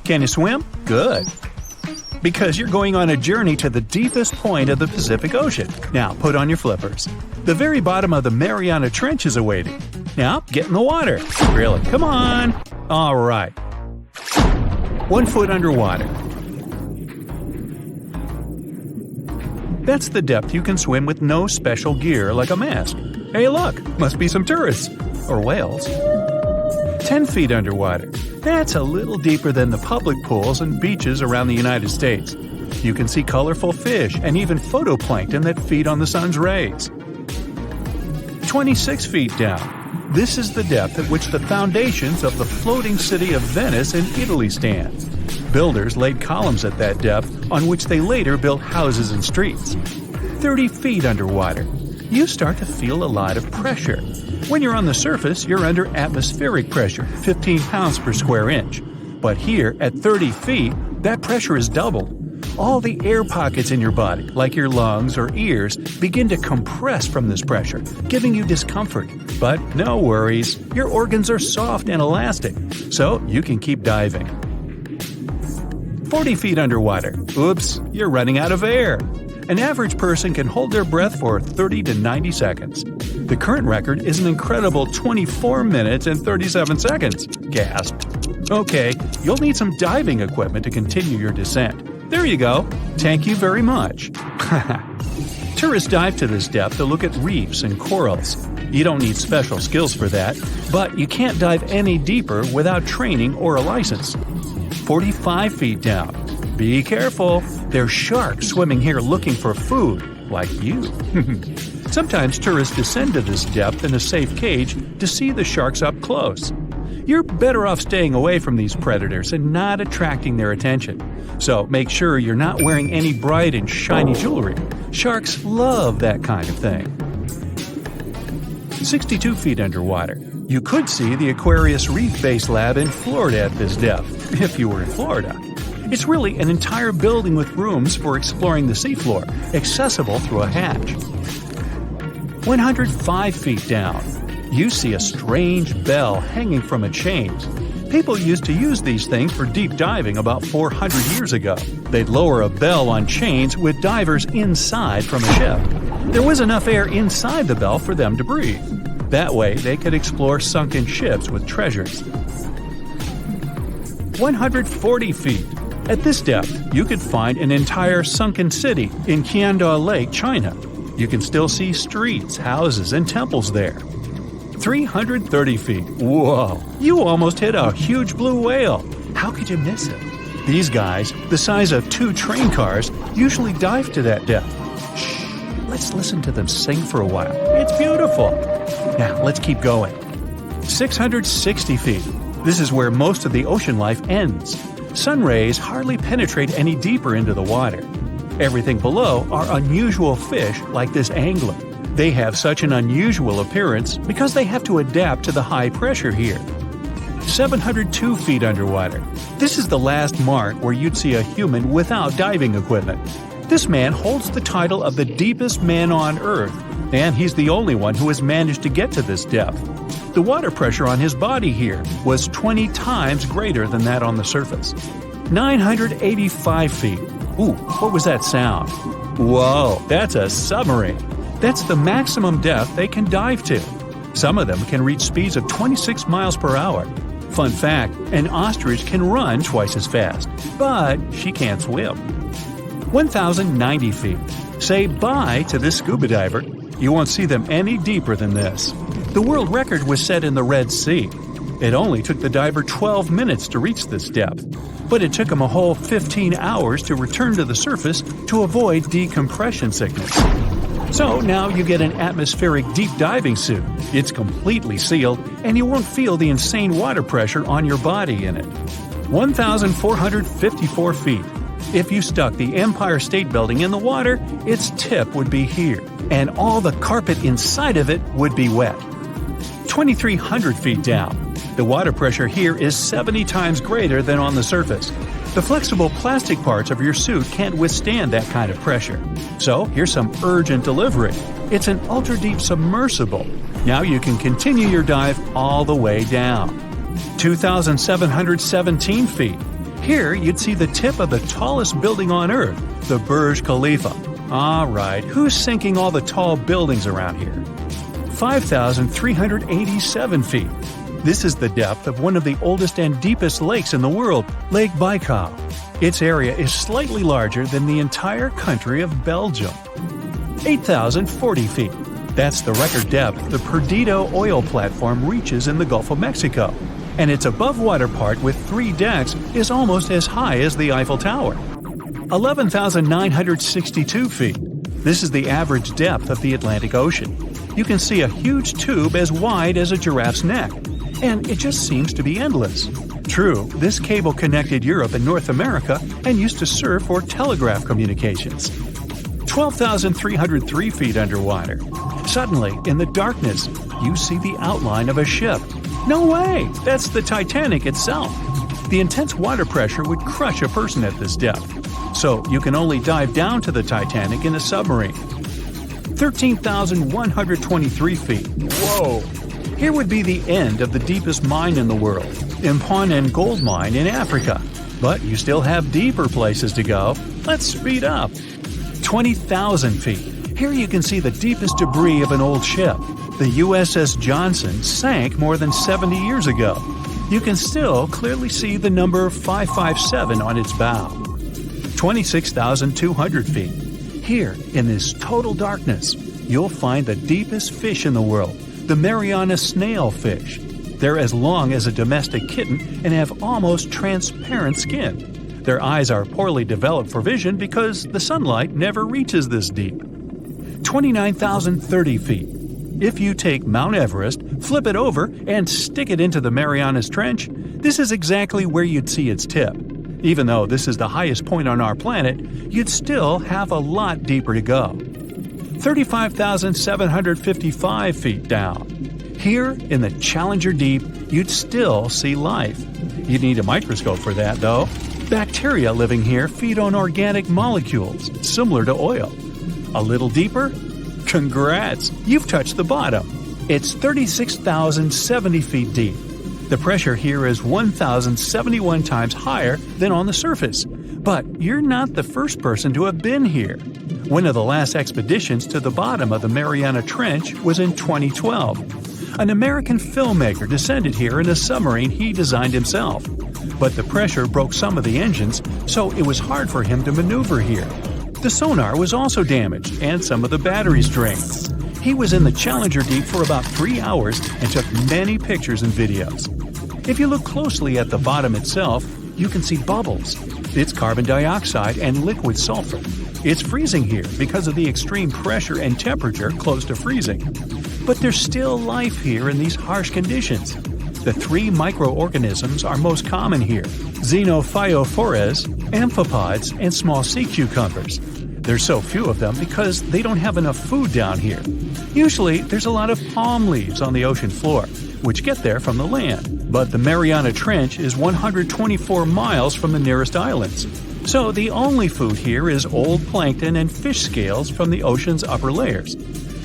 Can you swim? Good. Because you're going on a journey to the deepest point of the Pacific Ocean. Now put on your flippers. The very bottom of the Mariana Trench is awaiting. Now get in the water. Really, come on. All right. 1 foot underwater. That's the depth you can swim with no special gear like a mask. Hey look, must be some tourists. Or whales. 10 feet underwater. That's a little deeper than the public pools and beaches around the United States. You can see colorful fish and even phytoplankton that feed on the sun's rays. 26 feet down. This is the depth at which the foundations of the floating city of Venice in Italy stand. Builders laid columns at that depth on which they later built houses and streets. 30 feet underwater. You start to feel a lot of pressure. When you're on the surface, you're under atmospheric pressure, 15 pounds per square inch. But here, at 30 feet, that pressure is doubled. All the air pockets in your body, like your lungs or ears, begin to compress from this pressure, giving you discomfort. But no worries, your organs are soft and elastic, so you can keep diving. 40 feet underwater. Oops, you're running out of air. An average person can hold their breath for 30 to 90 seconds. The current record is an incredible 24 minutes and 37 seconds. Gasp. Okay, you'll need some diving equipment to continue your descent. There you go. Thank you very much. Tourists dive to this depth to look at reefs and corals. You don't need special skills for that, but you can't dive any deeper without training or a license. 45 feet down. Be careful. There's sharks swimming here looking for food, like you. Sometimes tourists descend to this depth in a safe cage to see the sharks up close. You're better off staying away from these predators and not attracting their attention. So make sure you're not wearing any bright and shiny jewelry. Sharks love that kind of thing. 62 feet underwater. You could see the Aquarius Reef Base Lab in Florida at this depth, if you were in Florida. It's really an entire building with rooms for exploring the seafloor, accessible through a hatch. 105 feet down. You see a strange bell hanging from a chain. People used to use these things for deep diving about 400 years ago. They'd lower a bell on chains with divers inside from a ship. There was enough air inside the bell for them to breathe. That way, they could explore sunken ships with treasures. 140 feet. At this depth, you could find an entire sunken city in Qianda Lake, China. You can still see streets, houses, and temples there. 330 feet. Whoa! You almost hit a huge blue whale. How could you miss it? These guys, the size of 2 train cars, usually dive to that depth. Shh! Let's listen to them sing for a while. It's beautiful. Now, let's keep going. 660 feet. This is where most of the ocean life ends. Sun rays hardly penetrate any deeper into the water. Everything below are unusual fish like this angler. They have such an unusual appearance because they have to adapt to the high pressure here. 702 feet underwater. This is the last mark where you'd see a human without diving equipment. This man holds the title of the deepest man on Earth, and he's the only one who has managed to get to this depth. The water pressure on his body here was 20 times greater than that on the surface. 985 feet. Ooh, what was that sound? Whoa, that's a submarine. That's the maximum depth they can dive to. Some of them can reach speeds of 26 miles per hour. Fun fact, an ostrich can run twice as fast, but she can't swim. 1,090 feet. Say bye to this scuba diver. You won't see them any deeper than this. The world record was set in the Red Sea. It only took the diver 12 minutes to reach this depth, but it took him a whole 15 hours to return to the surface to avoid decompression sickness. So now you get an atmospheric deep diving suit. It's completely sealed, and you won't feel the insane water pressure on your body in it. 1,454 feet. If you stuck the Empire State Building in the water, its tip would be here, and all the carpet inside of it would be wet. 2,300 feet down. The water pressure here is 70 times greater than on the surface. The flexible plastic parts of your suit can't withstand that kind of pressure. So here's some urgent delivery. It's an ultra-deep submersible. Now you can continue your dive all the way down. 2,717 feet. Here you'd see the tip of the tallest building on Earth, the Burj Khalifa. Alright, who's sinking all the tall buildings around here? 5,387 feet. This is the depth of one of the oldest and deepest lakes in the world, Lake Baikal. Its area is slightly larger than the entire country of Belgium. 8,040 feet. That's the record depth the Perdido oil platform reaches in the Gulf of Mexico, and its above-water part with 3 decks is almost as high as the Eiffel Tower. 11,962 feet. This is the average depth of the Atlantic Ocean. You can see a huge tube as wide as a giraffe's neck, and it just seems to be endless. True, this cable connected Europe and North America and used to serve for telegraph communications. 12,303 feet underwater. Suddenly, in the darkness, you see the outline of a ship. No way! That's the Titanic itself. The intense water pressure would crush a person at this depth, so you can only dive down to the Titanic in a submarine. 13,123 feet. Whoa! Here would be the end of the deepest mine in the world, Imponen Gold Mine in Africa. But you still have deeper places to go. Let's speed up. 20,000 feet. Here you can see the deepest debris of an old ship. The USS Johnson sank more than 70 years ago. You can still clearly see the number 557 on its bow. 26,200 feet. Here, in this total darkness, you'll find the deepest fish in the world, the Mariana snailfish. They're as long as a domestic kitten and have almost transparent skin. Their eyes are poorly developed for vision because the sunlight never reaches this deep. 29,030 feet. If you take Mount Everest, flip it over, and stick it into the Mariana Trench, this is exactly where you'd see its tip. Even though this is the highest point on our planet, you'd still have a lot deeper to go. 35,755 feet down. Here, in the Challenger Deep, you'd still see life. You'd need a microscope for that, though. Bacteria living here feed on organic molecules, similar to oil. A little deeper? Congrats! You've touched the bottom. It's 36,070 feet deep. The pressure here is 1,071 times higher than on the surface. But you're not the first person to have been here. One of the last expeditions to the bottom of the Mariana Trench was in 2012. An American filmmaker descended here in a submarine he designed himself. But the pressure broke some of the engines, so it was hard for him to maneuver here. The sonar was also damaged, and some of the batteries drained. He was in the Challenger Deep for about 3 hours and took many pictures and videos. If you look closely at the bottom itself, you can see bubbles. It's carbon dioxide and liquid sulfur. It's freezing here because of the extreme pressure and temperature close to freezing. But there's still life here in these harsh conditions. The 3 microorganisms are most common here: xenophytophores, amphipods, and small sea cucumbers. There's so few of them because they don't have enough food down here. Usually, there's a lot of palm leaves on the ocean floor, which get there from the land. But the Mariana Trench is 124 miles from the nearest islands. So the only food here is old plankton and fish scales from the ocean's upper layers.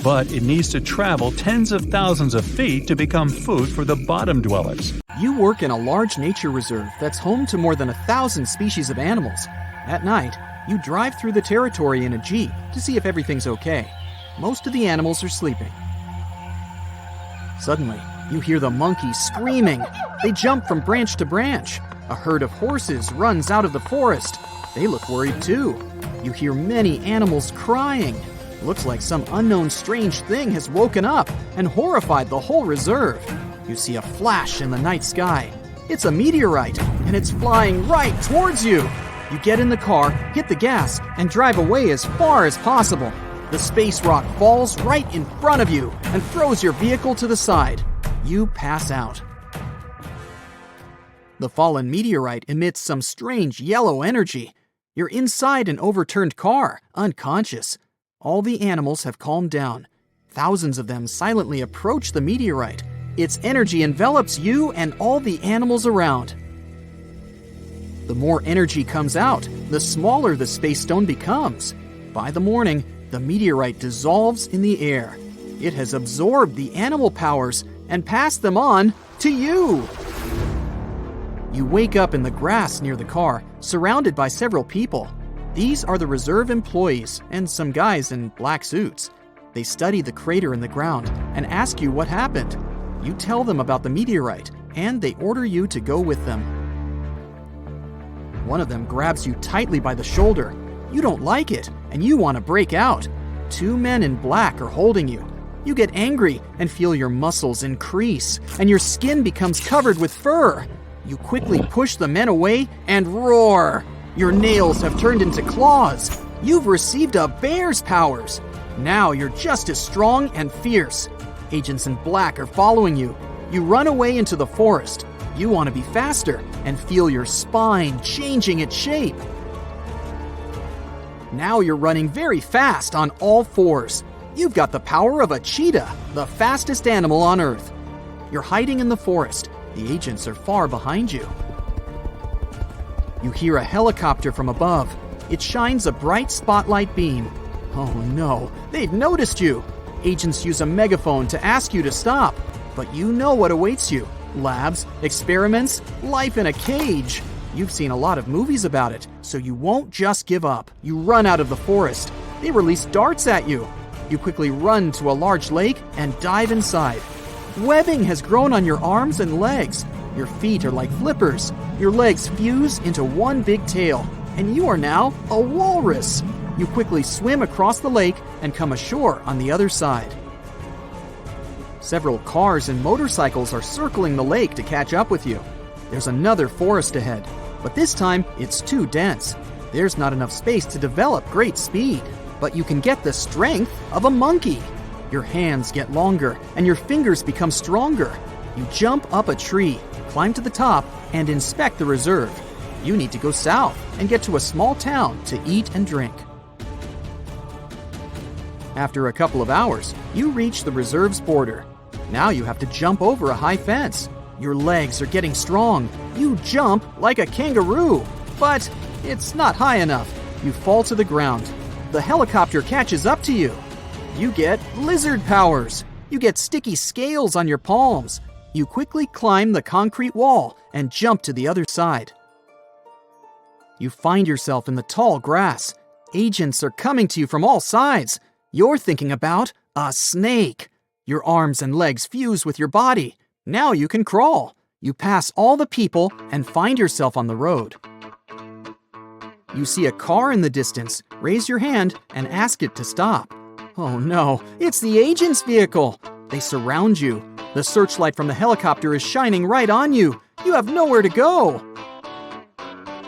But it needs to travel tens of thousands of feet to become food for the bottom dwellers. You work in a large nature reserve that's home to more than 1,000 species of animals. At night, you drive through the territory in a Jeep to see if everything's okay. Most of the animals are sleeping. Suddenly, you hear the monkeys screaming. They jump from branch to branch. A herd of horses runs out of the forest. They look worried too. You hear many animals crying. Looks like some unknown strange thing has woken up and horrified the whole reserve. You see a flash in the night sky. It's a meteorite, and it's flying right towards you. You get in the car, hit the gas, and drive away as far as possible. The space rock falls right in front of you and throws your vehicle to the side. You pass out. The fallen meteorite emits some strange yellow energy. You're inside an overturned car, unconscious. All the animals have calmed down. Thousands of them silently approach the meteorite. Its energy envelops you and all the animals around. The more energy comes out, the smaller the space stone becomes. By the morning, the meteorite dissolves in the air. It has absorbed the animal powers and passed them on to you. You wake up in the grass near the car, surrounded by several people. These are the reserve employees and some guys in black suits. They study the crater in the ground and ask you what happened. You tell them about the meteorite, and they order you to go with them. One of them grabs you tightly by the shoulder. You don't like it, and you want to break out. Two men in black are holding you. You get angry and feel your muscles increase, and your skin becomes covered with fur. You quickly push the men away and roar. Your nails have turned into claws. You've received a bear's powers. Now you're just as strong and fierce. Agents in black are following you. You run away into the forest. You want to be faster and feel your spine changing its shape. Now you're running very fast on all fours. You've got the power of a cheetah, the fastest animal on Earth. You're hiding in the forest. The agents are far behind you. You hear a helicopter from above. It shines a bright spotlight beam. Oh no, they've noticed you. Agents use a megaphone to ask you to stop, but you know what awaits you. Labs, experiments, life in a cage. You've seen a lot of movies about it, so you won't just give up. You run out of the forest. They release darts at you. You quickly run to a large lake and dive inside. Webbing has grown on your arms and legs. Your feet are like flippers. Your legs fuse into one big tail, and you are now a walrus. You quickly swim across the lake and come ashore on the other side. Several cars and motorcycles are circling the lake to catch up with you. There's another forest ahead, but this time it's too dense. There's not enough space to develop great speed, but you can get the strength of a monkey. Your hands get longer and your fingers become stronger. You jump up a tree, climb to the top, and inspect the reserve. You need to go south and get to a small town to eat and drink. After a couple of hours, you reach the reserve's border. Now you have to jump over a high fence. Your legs are getting strong. You jump like a kangaroo, but it's not high enough. You fall to the ground. The helicopter catches up to you. You get lizard powers. You get sticky scales on your palms. You quickly climb the concrete wall and jump to the other side. You find yourself in the tall grass. Agents are coming to you from all sides. You're thinking about a snake. Your arms and legs fuse with your body. Now you can crawl. You pass all the people and find yourself on the road. You see a car in the distance. Raise your hand and ask it to stop. Oh no, it's the agent's vehicle. They surround you. The searchlight from the helicopter is shining right on you. You have nowhere to go.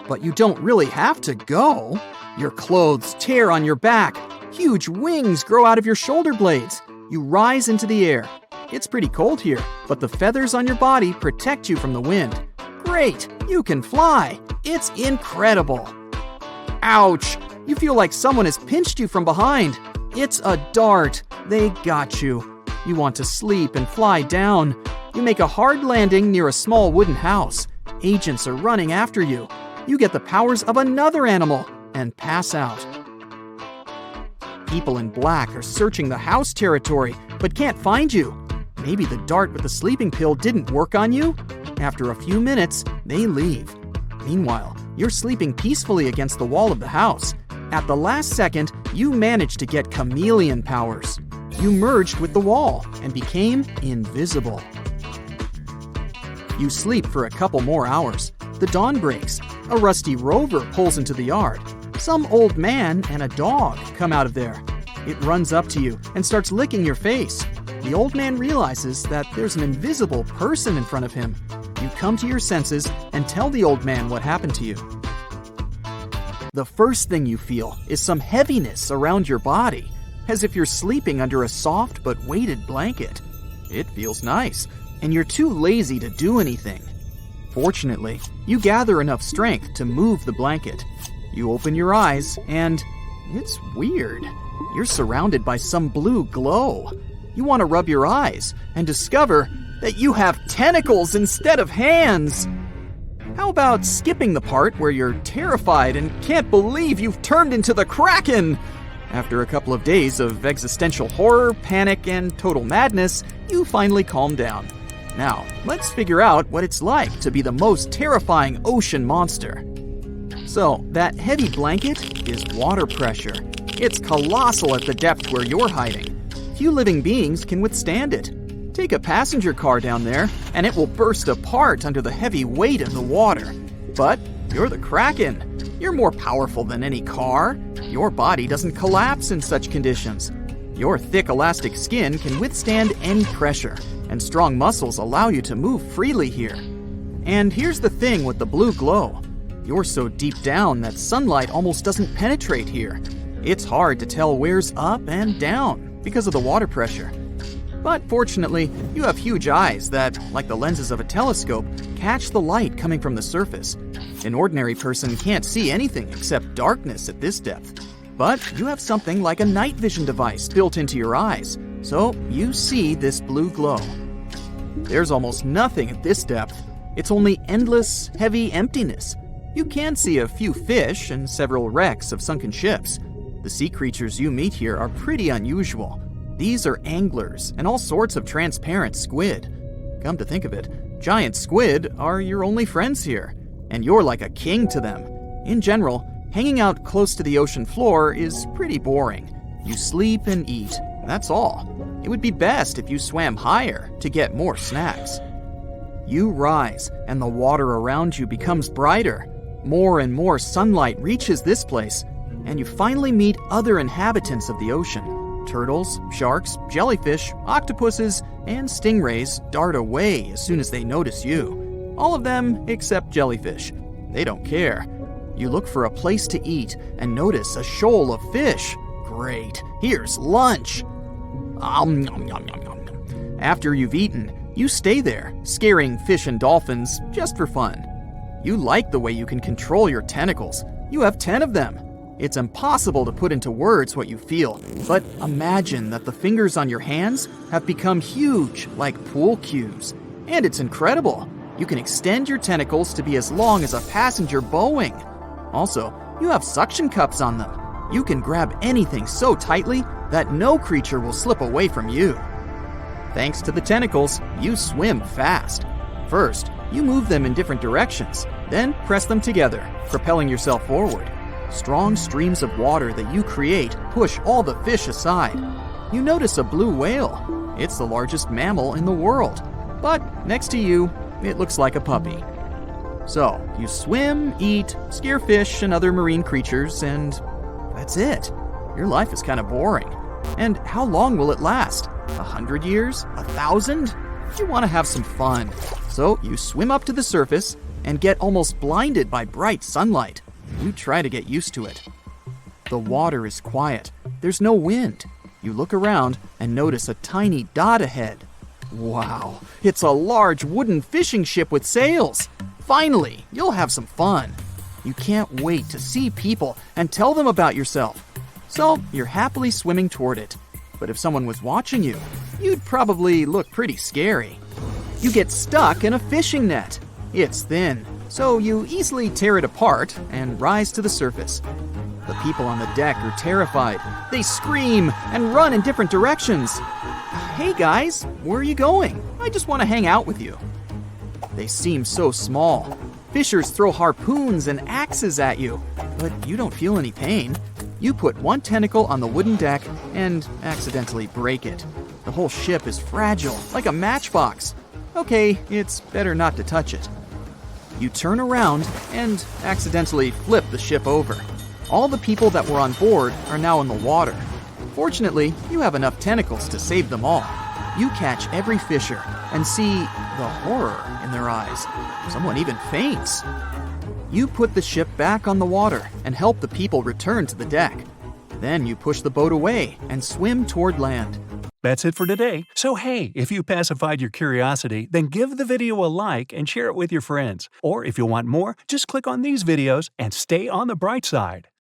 But you don't really have to go. Your clothes tear on your back. Huge wings grow out of your shoulder blades. You rise into the air. It's pretty cold here, but the feathers on your body protect you from the wind. Great, you can fly. It's incredible. Ouch! You feel like someone has pinched you from behind. It's a dart. They got you. You want to sleep and fly down. You make a hard landing near a small wooden house. Agents are running after you. You get the powers of another animal and pass out. People in black are searching the house territory, but can't find you. Maybe the dart with the sleeping pill didn't work on you? After a few minutes, they leave. Meanwhile, you're sleeping peacefully against the wall of the house. At the last second, you managed to get chameleon powers. You merged with the wall and became invisible. You sleep for a couple more hours. The dawn breaks. A rusty rover pulls into the yard. Some old man and a dog come out of there. It runs up to you and starts licking your face. The old man realizes that there's an invisible person in front of him. You come to your senses and tell the old man what happened to you. The first thing you feel is some heaviness around your body, as if you're sleeping under a soft but weighted blanket. It feels nice, and you're too lazy to do anything. Fortunately, you gather enough strength to move the blanket. You open your eyes, and it's weird. You're surrounded by some blue glow. You want to rub your eyes and discover that you have tentacles instead of hands. How about skipping the part where you're terrified and can't believe you've turned into the Kraken? After a couple of days of existential horror, panic, and total madness, you finally calm down. Now, let's figure out what it's like to be the most terrifying ocean monster. So, that heavy blanket is water pressure. It's colossal at the depth where you're hiding. Few living beings can withstand it. Take a passenger car down there, and it will burst apart under the heavy weight of the water. But you're the Kraken. You're more powerful than any car. Your body doesn't collapse in such conditions. Your thick elastic skin can withstand any pressure, and strong muscles allow you to move freely here. And here's the thing with the blue glow. You're so deep down that sunlight almost doesn't penetrate here. It's hard to tell where's up and down because of the water pressure. But fortunately, you have huge eyes that, like the lenses of a telescope, catch the light coming from the surface. An ordinary person can't see anything except darkness at this depth. But you have something like a night vision device built into your eyes, so you see this blue glow. There's almost nothing at this depth. It's only endless, heavy emptiness. You can see a few fish and several wrecks of sunken ships. The sea creatures you meet here are pretty unusual. These are anglers and all sorts of transparent squid. Come to think of it, giant squid are your only friends here, and you're like a king to them. In general, hanging out close to the ocean floor is pretty boring. You sleep and eat, that's all. It would be best if you swam higher to get more snacks. You rise, and the water around you becomes brighter. More and more sunlight reaches this place, and you finally meet other inhabitants of the ocean. Turtles, sharks, jellyfish, octopuses, and stingrays dart away as soon as they notice you. All of them except jellyfish. They don't care. You look for a place to eat and notice a shoal of fish. Great, here's lunch. After you've eaten, you stay there, scaring fish and dolphins just for fun. You like the way you can control your tentacles. You have 10 of them. It's impossible to put into words what you feel, but imagine that the fingers on your hands have become huge, like pool cues. And it's incredible. You can extend your tentacles to be as long as a passenger Boeing. Also, you have suction cups on them. You can grab anything so tightly that no creature will slip away from you. Thanks to the tentacles, you swim fast. First, you move them in different directions, then press them together, propelling yourself forward. Strong streams of water that you create push all the fish aside. You notice a blue whale. It's the largest mammal in the world. But next to you, it looks like a puppy. So, you swim, eat, scare fish and other marine creatures, and that's it. Your life is kind of boring. And how long will it last? 100 years? 1,000? You want to have some fun. So, you swim up to the surface and get almost blinded by bright sunlight. You try to get used to it. The water is quiet. There's no wind. You look around and notice a tiny dot ahead. Wow, it's a large wooden fishing ship with sails. Finally, you'll have some fun. You can't wait to see people and tell them about yourself. So you're happily swimming toward it. But if someone was watching you, you'd probably look pretty scary. You get stuck in a fishing net. It's thin, so you easily tear it apart and rise to the surface. The people on the deck are terrified. They scream and run in different directions. Hey guys, where are you going? I just want to hang out with you. They seem so small. Fishers throw harpoons and axes at you, but you don't feel any pain. You put one tentacle on the wooden deck and accidentally break it. The whole ship is fragile, like a matchbox. Okay, it's better not to touch it. You turn around and accidentally flip the ship over. All the people that were on board are now in the water. Fortunately, you have enough tentacles to save them all. You catch every fisher and see the horror in their eyes. Someone even faints. You put the ship back on the water and help the people return to the deck. Then you push the boat away and swim toward land. That's it for today. So hey, if you pacified your curiosity, then give the video a like and share it with your friends. Or if you want more, just click on these videos and stay on the bright side.